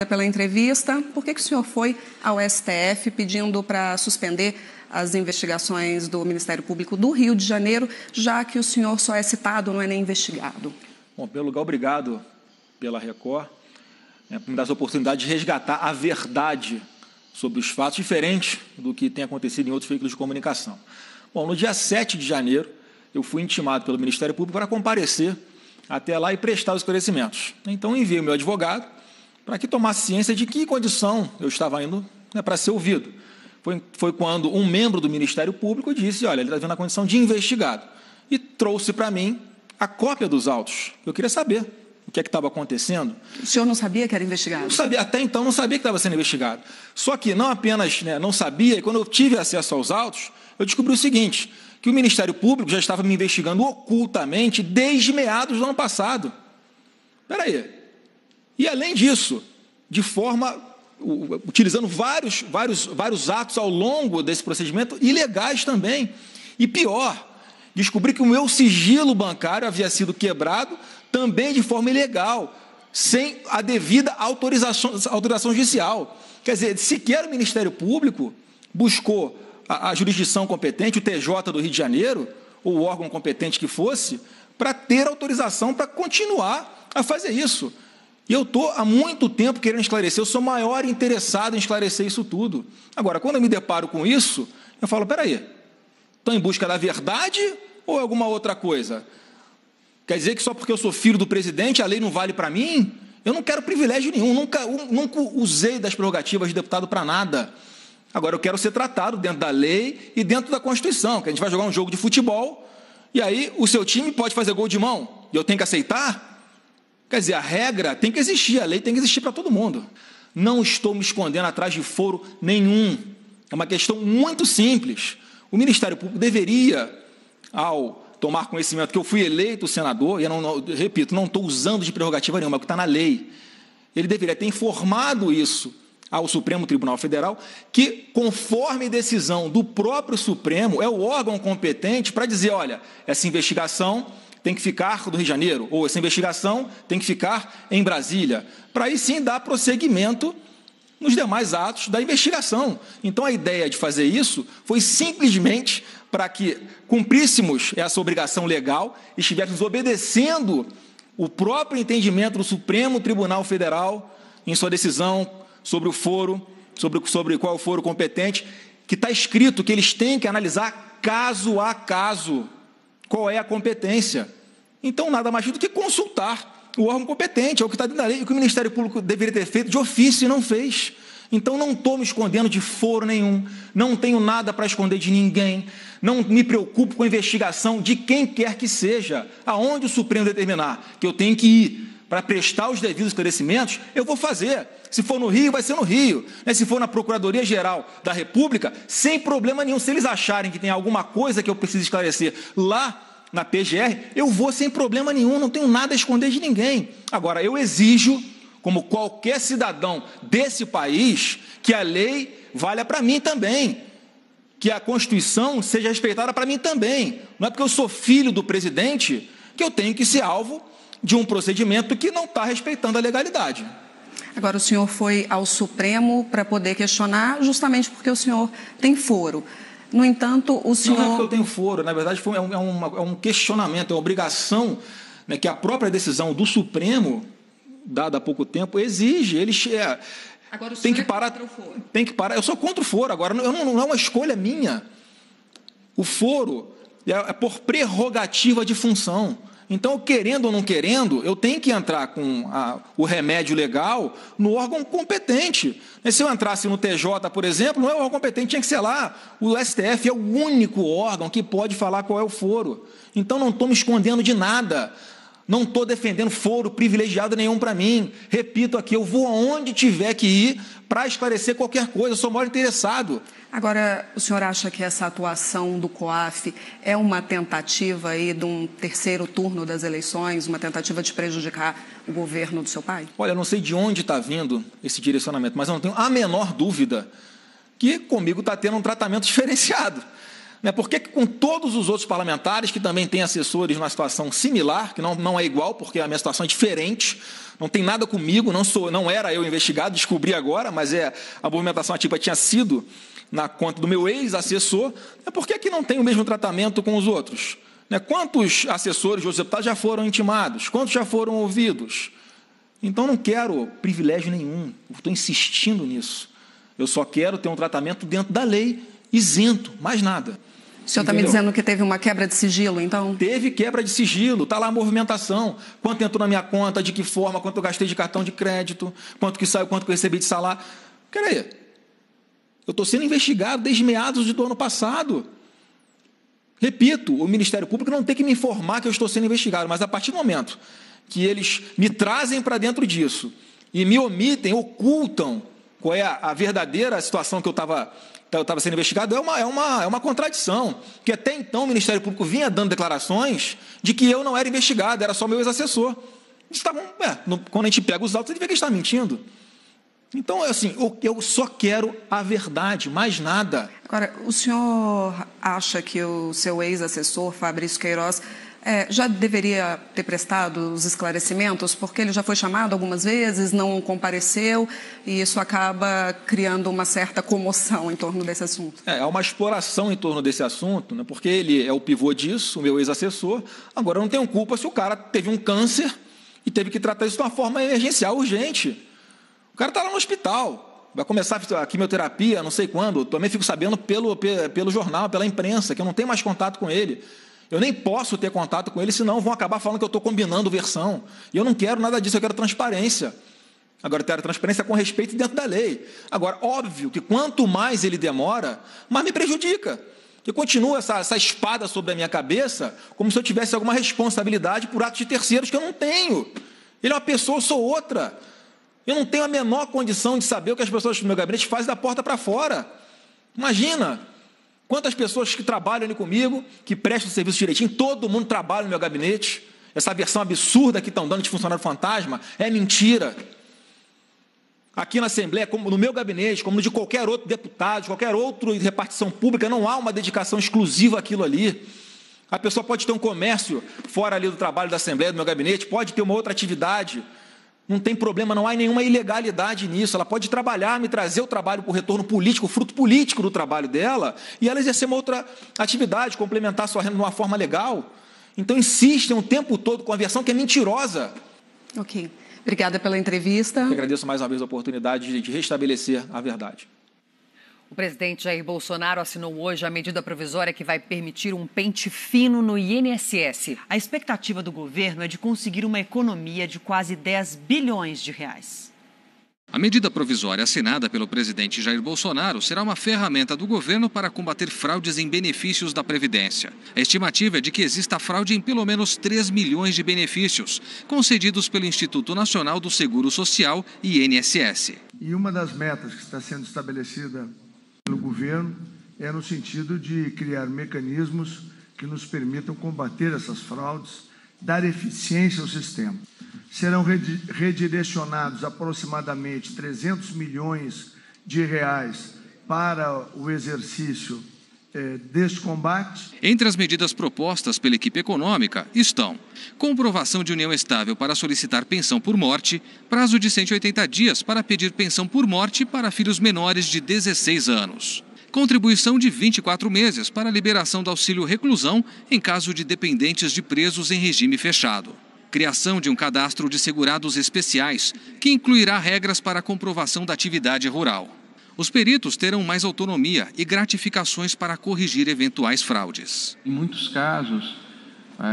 Pela entrevista. Por que o senhor foi ao STF pedindo para suspender as investigações do Ministério Público do Rio de Janeiro, já que o senhor só é citado, não é nem investigado? Bom, em primeiro lugar, obrigado pela Record, por me dar essa oportunidade de resgatar a verdade sobre os fatos, diferente do que tem acontecido em outros veículos de comunicação. Bom, no dia 7 de janeiro, eu fui intimado pelo Ministério Público para comparecer até lá e prestar os esclarecimentos. Então, enviei o meu advogado para que tomasse ciência de que condição eu estava indo, para ser ouvido. Foi quando um membro do Ministério Público disse, olha, ele está vendo a condição de investigado, e trouxe para mim a cópia dos autos. Eu queria saber o que estava acontecendo. O senhor não sabia que era investigado? Não sabia, até então não sabia que estava sendo investigado. Só que não apenas não sabia, e quando eu tive acesso aos autos, eu descobri o seguinte, que o Ministério Público já estava me investigando ocultamente desde meados do ano passado. Espera aí. E, além disso, utilizando vários atos ao longo desse procedimento, ilegais também. E pior, descobri que o meu sigilo bancário havia sido quebrado também de forma ilegal, sem a devida autorização judicial. Quer dizer, sequer o Ministério Público buscou a jurisdição competente, o TJ do Rio de Janeiro, ou o órgão competente que fosse, para ter autorização para continuar a fazer isso. E eu estou há muito tempo querendo esclarecer, eu sou maior interessado em esclarecer isso tudo. Agora, quando eu me deparo com isso, eu falo, espera aí, estão em busca da verdade ou é alguma outra coisa? Quer dizer que só porque eu sou filho do presidente, a lei não vale para mim? Eu não quero privilégio nenhum, nunca usei das prerrogativas de deputado para nada. Agora, eu quero ser tratado dentro da lei e dentro da Constituição, que a gente vai jogar um jogo de futebol, e aí o seu time pode fazer gol de mão, e eu tenho que aceitar? Quer dizer, a regra tem que existir, a lei tem que existir para todo mundo. Não estou me escondendo atrás de foro nenhum. É uma questão muito simples. O Ministério Público deveria, ao tomar conhecimento que eu fui eleito senador, e repito, não estou usando de prerrogativa nenhuma, é o que está na lei, ele deveria ter informado isso ao Supremo Tribunal Federal, que, conforme decisão do próprio Supremo, é o órgão competente para dizer, olha, essa investigação tem que ficar do Rio de Janeiro, ou essa investigação tem que ficar em Brasília, para aí sim dar prosseguimento nos demais atos da investigação. Então, a ideia de fazer isso foi simplesmente para que cumpríssemos essa obrigação legal e estivéssemos obedecendo o próprio entendimento do Supremo Tribunal Federal em sua decisão sobre o foro, sobre qual é o foro competente, que está escrito que eles têm que analisar caso a caso qual é a competência. Então, nada mais do que consultar o órgão competente, é o que está dentro da lei, o que o Ministério Público deveria ter feito de ofício e não fez. Então, não estou me escondendo de foro nenhum, não tenho nada para esconder de ninguém, não me preocupo com a investigação de quem quer que seja, aonde o Supremo determinar que eu tenho que ir para prestar os devidos esclarecimentos, eu vou fazer. Se for no Rio, vai ser no Rio. Se for na Procuradoria-Geral da República, sem problema nenhum. Se eles acharem que tem alguma coisa que eu preciso esclarecer lá na PGR, eu vou sem problema nenhum, não tenho nada a esconder de ninguém. Agora, eu exijo, como qualquer cidadão desse país, que a lei valha para mim também, que a Constituição seja respeitada para mim também. Não é porque eu sou filho do presidente que eu tenho que ser alvo de um procedimento que não está respeitando a legalidade. Agora, o senhor foi ao Supremo para poder questionar, justamente porque o senhor tem foro. No entanto, o senhor... Não é porque eu tenho foro, na verdade é um questionamento, é uma obrigação, que a própria decisão do Supremo, dada há pouco tempo, exige. Agora, o senhor tem que parar, contra o foro. Tem que parar. Eu sou contra o foro, agora não é uma escolha minha. O foro é por prerrogativa de função. Então, querendo ou não querendo, eu tenho que entrar com o remédio legal no órgão competente. Se eu entrasse no TJ, por exemplo, não é o órgão competente, tinha que ser lá. O STF é o único órgão que pode falar qual é o foro. Então, não estou me escondendo de nada. Não estou defendendo foro privilegiado nenhum para mim. Repito aqui, eu vou aonde tiver que ir para esclarecer qualquer coisa, eu sou o maior interessado. Agora, o senhor acha que essa atuação do COAF é uma tentativa aí de um terceiro turno das eleições, uma tentativa de prejudicar o governo do seu pai? Olha, eu não sei de onde está vindo esse direcionamento, mas eu não tenho a menor dúvida que comigo está tendo um tratamento diferenciado. Por que com todos os outros parlamentares, que também têm assessores numa situação similar, que não é igual, porque a minha situação é diferente, não tem nada comigo, não era eu investigado, descobri agora, mas a movimentação ativa tinha sido na conta do meu ex-assessor, por que não tem o mesmo tratamento com os outros? Quantos assessores de outros deputados já foram intimados? Quantos já foram ouvidos? Então, não quero privilégio nenhum, estou insistindo nisso. Eu só quero ter um tratamento dentro da lei, isento, mais nada. O senhor está me dizendo que teve uma quebra de sigilo, então? Teve quebra de sigilo, está lá a movimentação. Quanto entrou na minha conta, de que forma, quanto eu gastei de cartão de crédito, quanto que saiu, quanto que eu recebi de salário. Peraí, eu estou sendo investigado desde meados do ano passado. Repito, o Ministério Público não tem que me informar que eu estou sendo investigado, mas a partir do momento que eles me trazem para dentro disso e me omitem, ocultam qual é a verdadeira situação que eu estava sendo investigado, é uma contradição, porque até então o Ministério Público vinha dando declarações de que eu não era investigado, era só meu ex-assessor. Quando a gente pega os autos, você vê que ele está mentindo. Então, assim, eu só quero a verdade, mais nada. Agora, o senhor acha que o seu ex-assessor, Fabrício Queiroz, já deveria ter prestado os esclarecimentos, porque ele já foi chamado algumas vezes, não compareceu, e isso acaba criando uma certa comoção em torno desse assunto? Há uma exploração em torno desse assunto, porque ele é o pivô disso, o meu ex-assessor. Agora, eu não tenho culpa se o cara teve um câncer e teve que tratar isso de uma forma emergencial, urgente. O cara está lá no hospital, vai começar a quimioterapia, não sei quando. Também fico sabendo pelo jornal, pela imprensa, que eu não tenho mais contato com ele. Eu nem posso ter contato com ele, senão vão acabar falando que eu estou combinando versão. E eu não quero nada disso, eu quero transparência. Agora, eu quero transparência com respeito dentro da lei. Agora, óbvio que quanto mais ele demora, mais me prejudica. Que continua essa espada sobre a minha cabeça, como se eu tivesse alguma responsabilidade por atos de terceiros que eu não tenho. Ele é uma pessoa, eu sou outra. Eu não tenho a menor condição de saber o que as pessoas do meu gabinete fazem da porta para fora. Imagina quantas pessoas que trabalham ali comigo, que prestam o serviço direitinho, todo mundo trabalha no meu gabinete. Essa versão absurda que estão dando de funcionário fantasma é mentira. Aqui na Assembleia, como no meu gabinete, como no de qualquer outro deputado, de qualquer outra repartição pública, não há uma dedicação exclusiva àquilo ali. A pessoa pode ter um comércio fora ali do trabalho da Assembleia, do meu gabinete, pode ter uma outra atividade. Não tem problema, não há nenhuma ilegalidade nisso. Ela pode trabalhar, me trazer o trabalho por retorno político, o fruto político do trabalho dela, e ela exercer uma outra atividade, complementar a sua renda de uma forma legal. Então, insistem o tempo todo com a versão que é mentirosa. Ok. Obrigada pela entrevista. Eu agradeço mais uma vez a oportunidade de restabelecer a verdade. O presidente Jair Bolsonaro assinou hoje a medida provisória que vai permitir um pente fino no INSS. A expectativa do governo é de conseguir uma economia de quase 10 bilhões de reais. A medida provisória assinada pelo presidente Jair Bolsonaro será uma ferramenta do governo para combater fraudes em benefícios da Previdência. A estimativa é de que exista fraude em pelo menos 3 milhões de benefícios, concedidos pelo Instituto Nacional do Seguro Social, INSS. E uma das metas que está sendo estabelecida pelo governo é no sentido de criar mecanismos que nos permitam combater essas fraudes, dar eficiência ao sistema. Serão redirecionados aproximadamente 300 milhões de reais para o exercício deste combate. Entre as medidas propostas pela equipe econômica estão: comprovação de união estável para solicitar pensão por morte, prazo de 180 dias para pedir pensão por morte para filhos menores de 16 anos. Contribuição de 24 meses para a liberação do auxílio reclusão em caso de dependentes de presos em regime fechado. Criação de um cadastro de segurados especiais, que incluirá regras para a comprovação da atividade rural. Os peritos terão mais autonomia e gratificações para corrigir eventuais fraudes. Em muitos casos,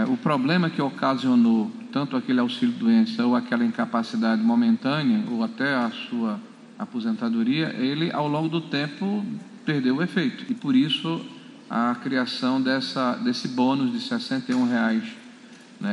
o problema que ocasionou tanto aquele auxílio-doença ou aquela incapacidade momentânea ou até a sua aposentadoria, ele ao longo do tempo perdeu o efeito. E por isso a criação desse bônus de R$ 61,00,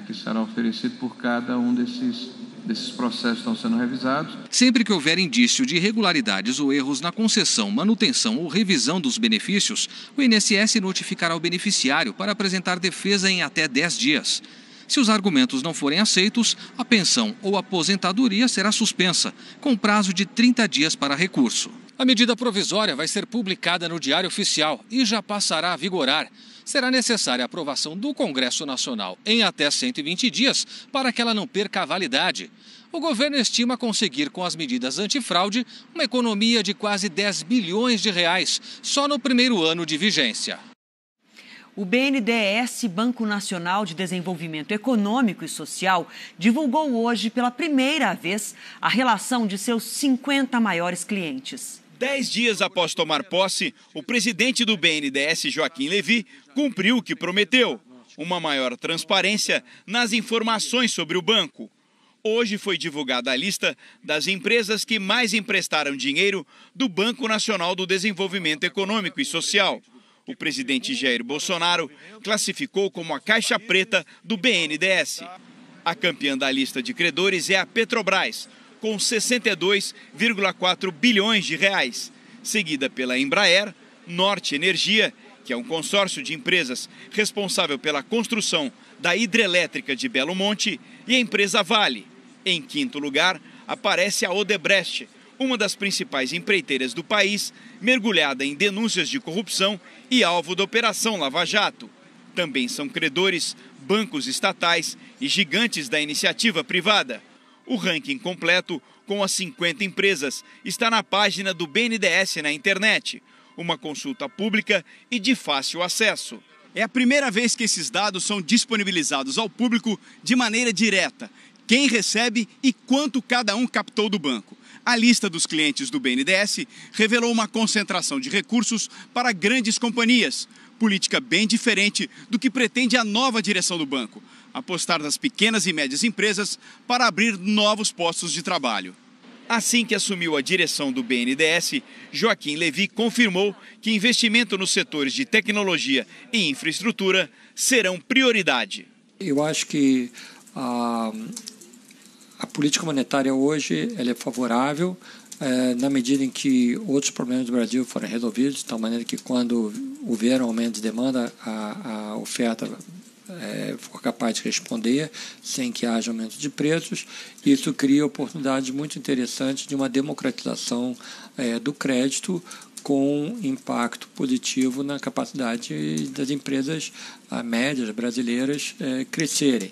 que será oferecido por cada um desses processos que estão sendo revisados. Sempre que houver indício de irregularidades ou erros na concessão, manutenção ou revisão dos benefícios, o INSS notificará o beneficiário para apresentar defesa em até 10 dias. Se os argumentos não forem aceitos, a pensão ou aposentadoria será suspensa, com prazo de 30 dias para recurso. A medida provisória vai ser publicada no Diário Oficial e já passará a vigorar. Será necessária a aprovação do Congresso Nacional em até 120 dias para que ela não perca a validade. O governo estima conseguir, com as medidas antifraude, uma economia de quase 10 bilhões de reais só no primeiro ano de vigência. O BNDES, Banco Nacional de Desenvolvimento Econômico e Social, divulgou hoje pela primeira vez a relação de seus 50 maiores clientes. 10 dias após tomar posse, o presidente do BNDES, Joaquim Levy, cumpriu o que prometeu: uma maior transparência nas informações sobre o banco. Hoje foi divulgada a lista das empresas que mais emprestaram dinheiro do Banco Nacional do Desenvolvimento Econômico e Social. O presidente Jair Bolsonaro classificou como a caixa preta do BNDES. A campeã da lista de credores é a Petrobras, com 62,4 bilhões de reais, seguida pela Embraer, Norte Energia, que é um consórcio de empresas responsável pela construção da hidrelétrica de Belo Monte, e a empresa Vale. Em quinto lugar, aparece a Odebrecht, uma das principais empreiteiras do país, mergulhada em denúncias de corrupção e alvo da Operação Lava Jato. Também são credores bancos estatais e gigantes da iniciativa privada. O ranking completo, com as 50 empresas, está na página do BNDES na internet, uma consulta pública e de fácil acesso. É a primeira vez que esses dados são disponibilizados ao público de maneira direta. Quem recebe e quanto cada um captou do banco. A lista dos clientes do BNDES revelou uma concentração de recursos para grandes companhias, política bem diferente do que pretende a nova direção do banco: apostar nas pequenas e médias empresas para abrir novos postos de trabalho. Assim que assumiu a direção do BNDES, Joaquim Levy confirmou que investimento nos setores de tecnologia e infraestrutura serão prioridade. Eu acho que a política monetária hoje ela é favorável na medida em que outros problemas do Brasil foram resolvidos, de tal maneira que quando houver um aumento de demanda, a oferta for capaz de responder sem que haja aumento de preços. Isso cria oportunidades muito interessantes de uma democratização do crédito, com impacto positivo na capacidade das empresas médias brasileiras crescerem.